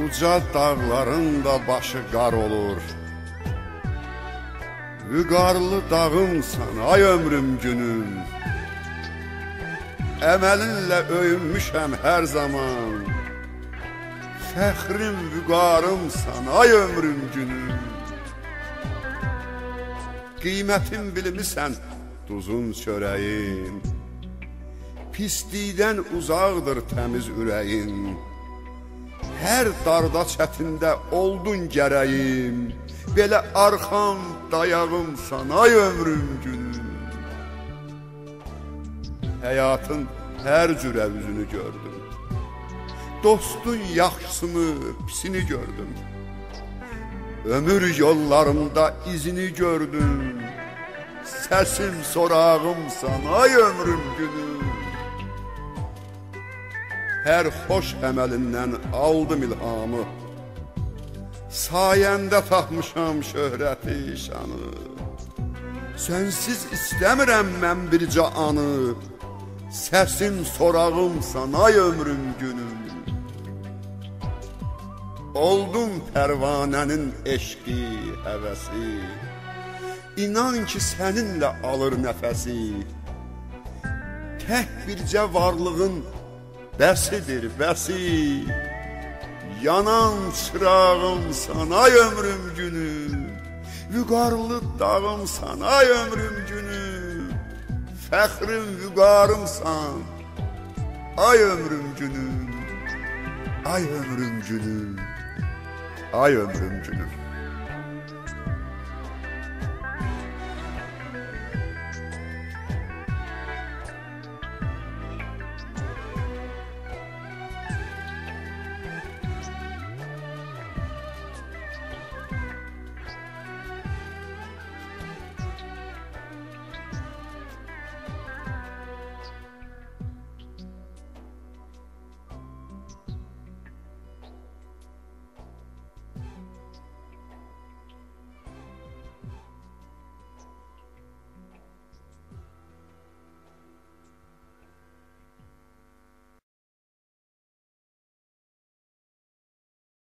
Uca dağların da başı qar olur. Vüqarlı dağımsan ay ömrüm günüm. Əməlinlə öyünmüşəm hər zaman. Fəxrim vüqarımsan ay ömrüm günüm. Qiymətin bilmisən duzun çörəyin. Pislikdən uzaqdır təmiz ürəyin. Hər darda çətində oldun gərəyim. Belə arxam dayağımsan ay ömrüm günüm. Həyatın hər cürə üzünü gördüm. Dostun yaxşısını, pisini gördüm. Ömür yollarımda izini gördüm. Səsim sorağımsan ay ömrüm günüm. Hər xoş əməlindən aldım ilhamı. Sayəndə tapmışam şöhrəti şanı. Sənsiz istəmirəm mən bircə anı. Səsim sorağımsan ay ömrüm günüm. Oldum pərvanənin eşqi, həvəsi. İnan ki səninlə alır nəfəsi. Tək bircə varlığın bəsidir, bəsi. Yanan çırağımsan ay ömrüm günüm. Vüqarlı dağımsan ay ömrüm günüm. Fəxrim vüqarımsan ay ömrüm günüm. Ay ömrüm günüm. Ay ömrüm günüm.